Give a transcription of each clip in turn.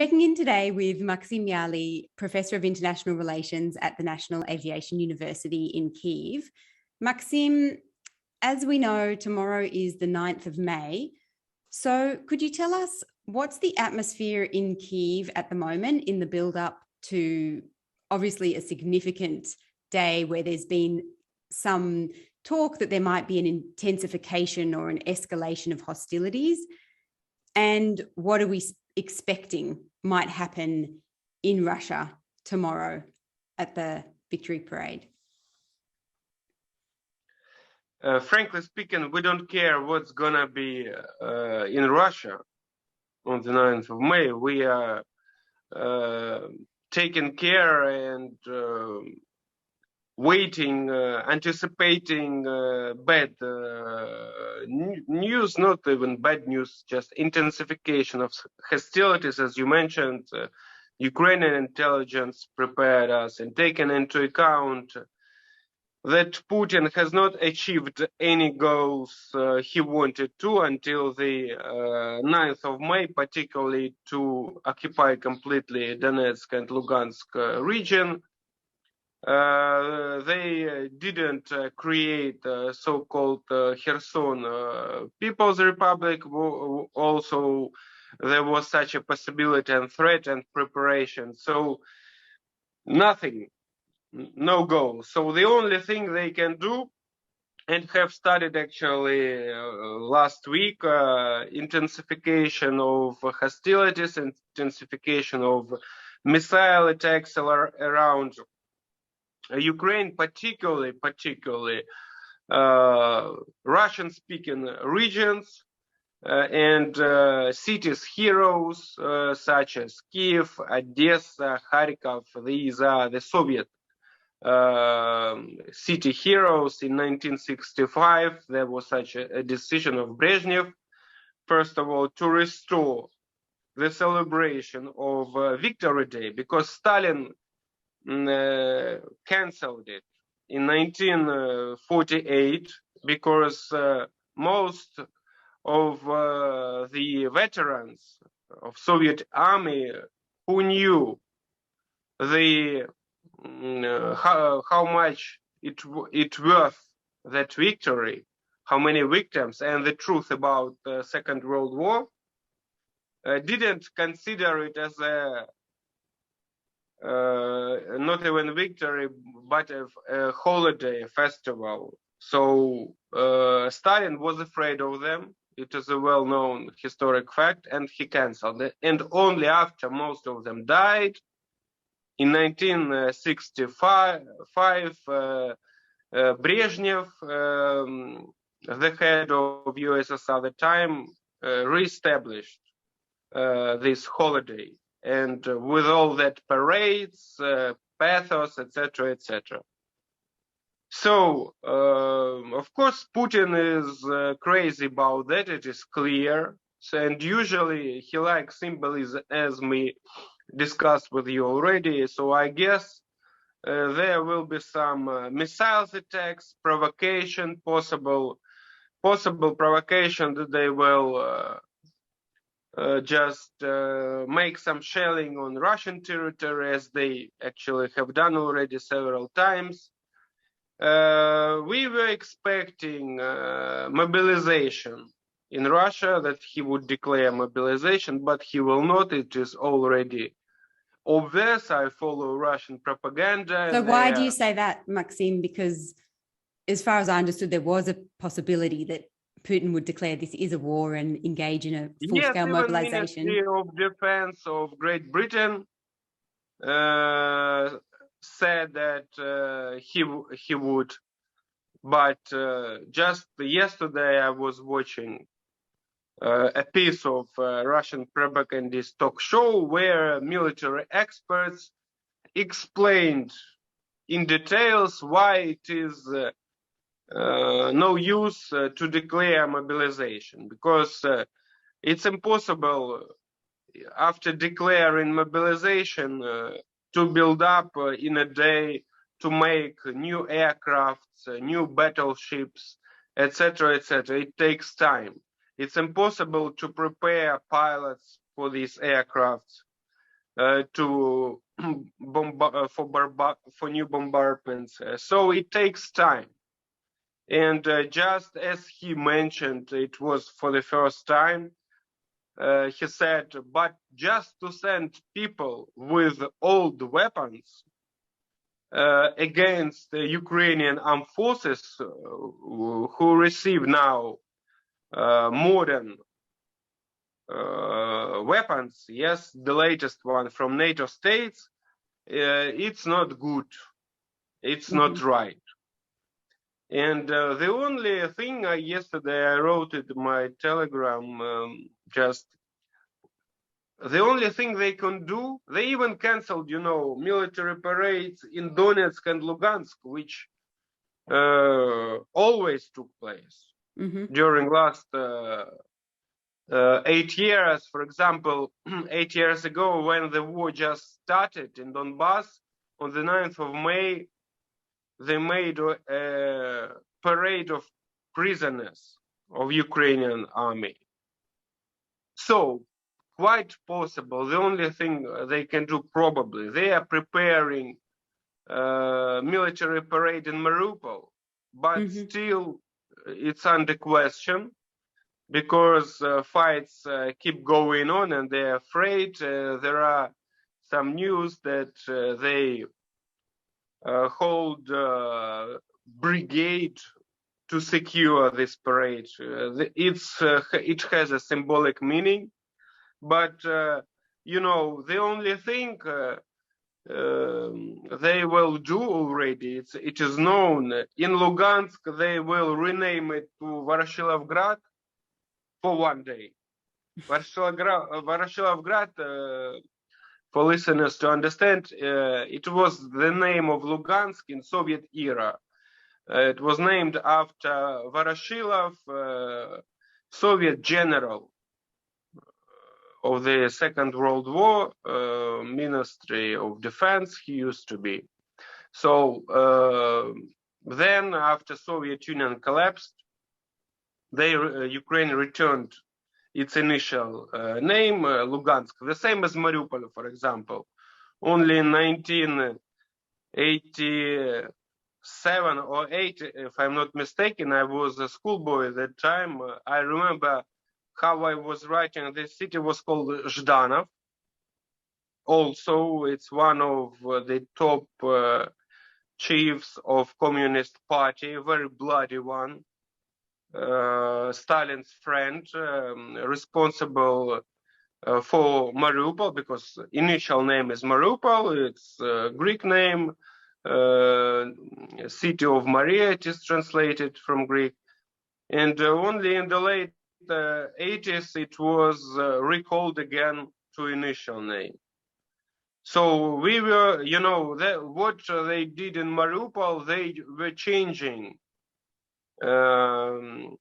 Checking in today with Maxim, Professor of International Relations at the National Aviation University in Kyiv. Maxim, as we know, tomorrow is the 9th of May. So could you tell us what's the atmosphere in Kyiv at the moment in the build-up to obviously a significant day where there's been some talk that there might be an intensification or an escalation of hostilities? And what are we expecting might happen in Russia tomorrow at the Victory Parade? Frankly speaking, we don't care what's going to be in Russia on the 9th of May. We are taking care and waiting, anticipating bad news, not even bad news, just intensification of hostilities. As you mentioned, Ukrainian intelligence prepared us, and taken into account that Putin has not achieved any goals he wanted to until the 9th of May, particularly to occupy completely Donetsk and Lugansk region. They didn't create so-called Kherson People's Republic. Also, there was such a possibility and threat and preparation. So nothing, no goal. So the only thing they can do, and have started actually last week, intensification of hostilities, intensification of missile attacks around Ukraine, particularly Russian-speaking regions and cities heroes such as Kiev, Odessa, Kharkov. These are the Soviet city heroes. In 1965, there was such a decision of Brezhnev, first of all, to restore the celebration of Victory Day, because Stalin cancelled it in 1948 because most of the veterans of Soviet army who knew the how much it worth that victory, how many victims, and the truth about the Second World War, didn't consider it as a not even victory, but a holiday, a festival. So Stalin was afraid of them. It is a well-known historic fact, and he cancelled it. And only after most of them died, in 1965, Brezhnev, the head of USSR at the time, reestablished this holiday. And with all that parades, pathos, etc., etc. So, of course, Putin is crazy about that. It is clear. So, and usually he likes symbolism, as we discussed with you already. So I guess there will be some missiles attacks, provocation, possible provocation that they will just make some shelling on Russian territory, as they actually have done already several times. We were expecting mobilization in Russia, that he would declare mobilization, but he will not. It is already obvious. I follow Russian propaganda. So why do you say that, Maxim? Because as far as I understood, there was a possibility that Putin would declare this is a war and engage in a full-scale mobilization. Yes, the Ministry of Defense of Great Britain said that he would, but just yesterday I was watching a piece of Russian propagandist talk show where military experts explained in details why it is no use to declare mobilization, because it's impossible after declaring mobilization to build up in a day, to make new aircrafts, new battleships, etc., etc. It takes time. It's impossible to prepare pilots for these aircrafts. to for new bombardments. So it takes time. And just as he mentioned, it was for the first time. He said, but just to send people with old weapons against the Ukrainian armed forces who receive now modern weapons, yes, the latest one from NATO states, it's not good. It's not right. And the only thing yesterday I wrote in my Telegram, just the only thing they can do, they even canceled, military parades in Donetsk and Lugansk, which always took place during last 8 years. For example, 8 years ago, when the war just started in Donbass, on the 9th of May, they made a parade of prisoners of Ukrainian army. So, quite possible, the only thing they can do probably, they are preparing military parade in Mariupol, but still it's under question because fights keep going on and they're afraid. There are some news that they hold brigade to secure this parade. It has a symbolic meaning, but the only thing they will do already, it is known, in Lugansk they will rename it to Voroshilovgrad for one day. Voroshilovgrad, for listeners to understand, it was the name of Lugansk in Soviet era. It was named after Voroshilov, Soviet general of the Second World War, Ministry of Defense he used to be. So then, after Soviet Union collapsed, Ukraine returned its initial name, Lugansk, the same as Mariupol, for example. Only in 1987 or 8, if I'm not mistaken, I was a schoolboy at that time. I remember how I was writing. This city was called Zhdanov. Also, it's one of the top chiefs of Communist Party, a very bloody one. Stalin's friend, responsible for Mariupol, because initial name is Mariupol, it's a Greek name, city of Maria, it is translated from Greek. And only in the late 80s it was recalled again to initial name. So we were, what they did in Mariupol, they were changing how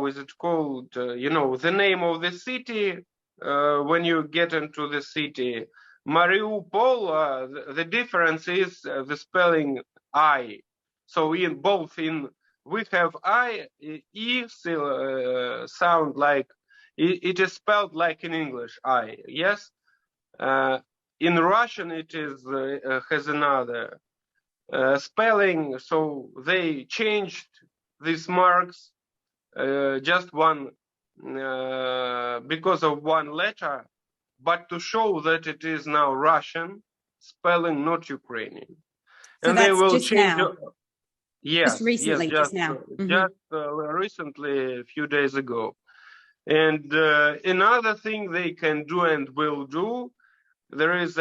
is it called? The name of the city when you get into the city. Mariupol, the difference is the spelling I. So we have I, E sound like, it is spelled like in English, I, yes? In Russian it is has another spelling, so they changed these marks just one because of one letter, but to show that it is now Russian spelling, not Ukrainian. So and they will just change. Now. Yes, just recently, yes, just now. Recently, a few days ago. And another thing they can do and will do, there is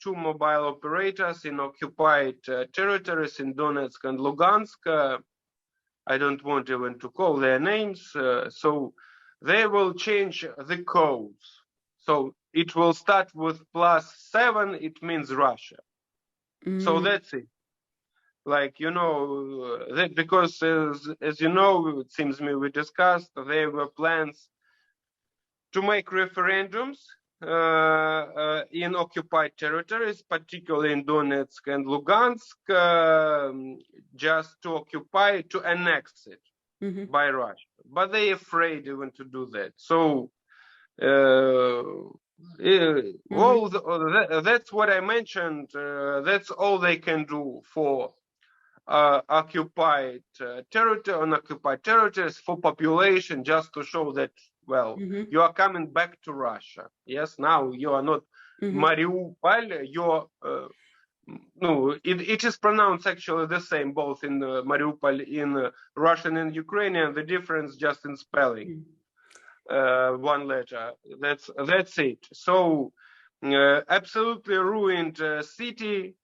two mobile operators in occupied territories in Donetsk and Lugansk. I don't want even to call their names. So they will change the codes. So it will start with +7. It means Russia. So that's it. Like, because as you know, it seems me we discussed, there were plans to make referendums in occupied territories, particularly in Donetsk and Lugansk, just to occupy, to annex it by Russia. But they're afraid even to do that. So That's what I mentioned. That's all they can do for occupied territory, unoccupied territories, for population, just to show that, well, you are coming back to Russia. Yes, now you are not Mariupol, you're no, it is pronounced actually the same both in Mariupol, in Russian and Ukrainian. The difference just in spelling, one letter. That's it. So absolutely ruined city.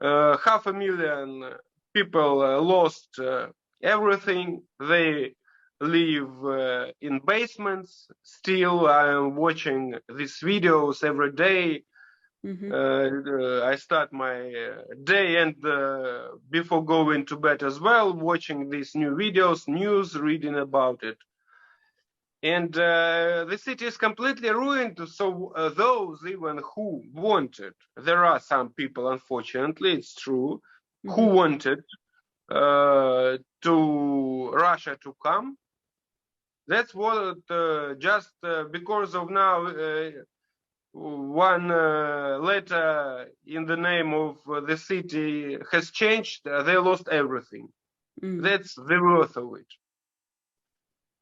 500,000 people lost everything. They live in basements. Still, I'm watching these videos every day. I start my day and before going to bed as well, watching these new videos, news, reading about it. And the city is completely ruined. So those even who wanted, there are some people, unfortunately, it's true, who wanted to Russia to come. That's what just because of now one letter in the name of the city has changed, they lost everything. That's the worth of it.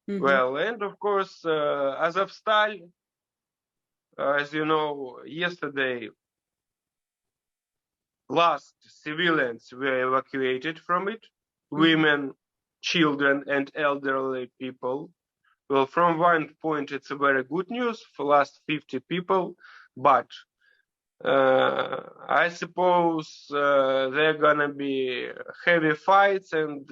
Well, and of course, Azovstal, as you know, yesterday, last civilians were evacuated from it, women, children, and elderly people. Well, from one point, it's a very good news for last 50 people, but I suppose there are gonna be heavy fights, and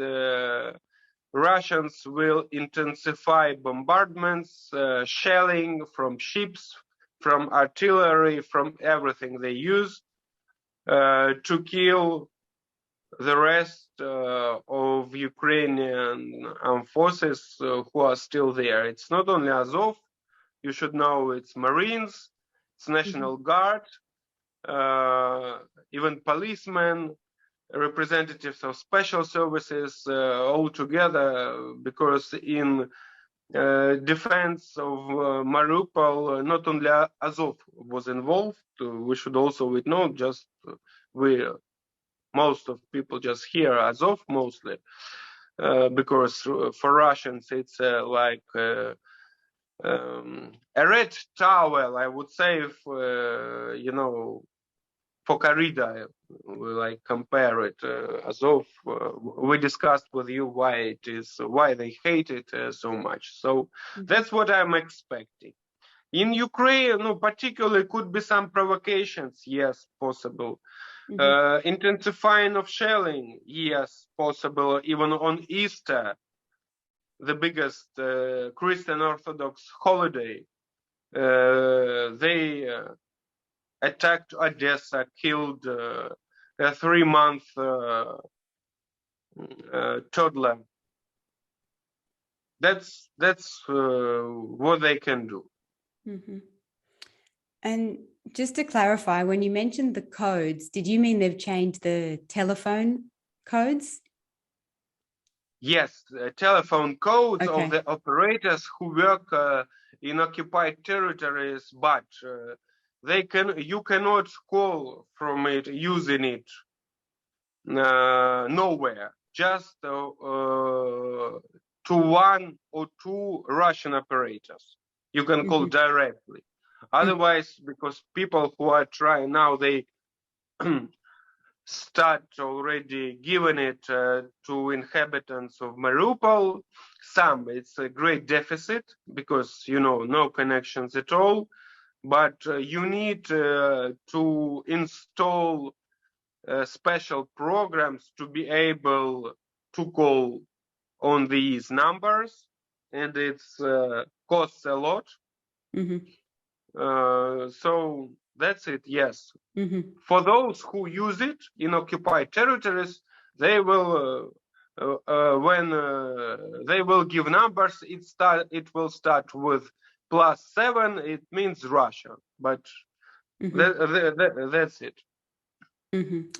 Russians will intensify bombardments, shelling from ships, from artillery, from everything they use to kill the rest of Ukrainian armed forces who are still there. It's not only Azov, you should know it's Marines, it's National Guard, even policemen, representatives of special services all together, because in defense of Mariupol, not only Azov was involved, we should also know, just most of people just hear Azov mostly, because for Russians it's like a red towel, I would say, if, you know, for corrida, we like compare it. Azov, we discussed with you why they hate it so much. So that's what I'm expecting. In Ukraine, no, particularly could be some provocations, yes, possible. Intensifying of shelling, yes, possible. Even on Easter, the biggest Christian Orthodox holiday, they attacked Odessa, killed a 3-month toddler. That's what they can do. And just to clarify, when you mentioned the codes, did you mean they've changed the telephone codes? Yes, telephone codes of the operators who work in occupied territories, but you cannot call from it using it nowhere, just to 1 or 2 Russian operators. You can call directly. Otherwise, because people who are trying now, they start already giving it to inhabitants of Mariupol. Some, it's a great deficit because, you know, no connections at all. But you need to install special programs to be able to call on these numbers, and it's costs a lot. So that's it, yes. For those who use it in occupied territories, they will, when they will give numbers, it will start with +7, it means Russia, but that's it.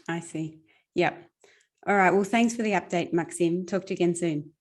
I see. Yep. All right. Well, thanks for the update, Maxim. Talk to you again soon.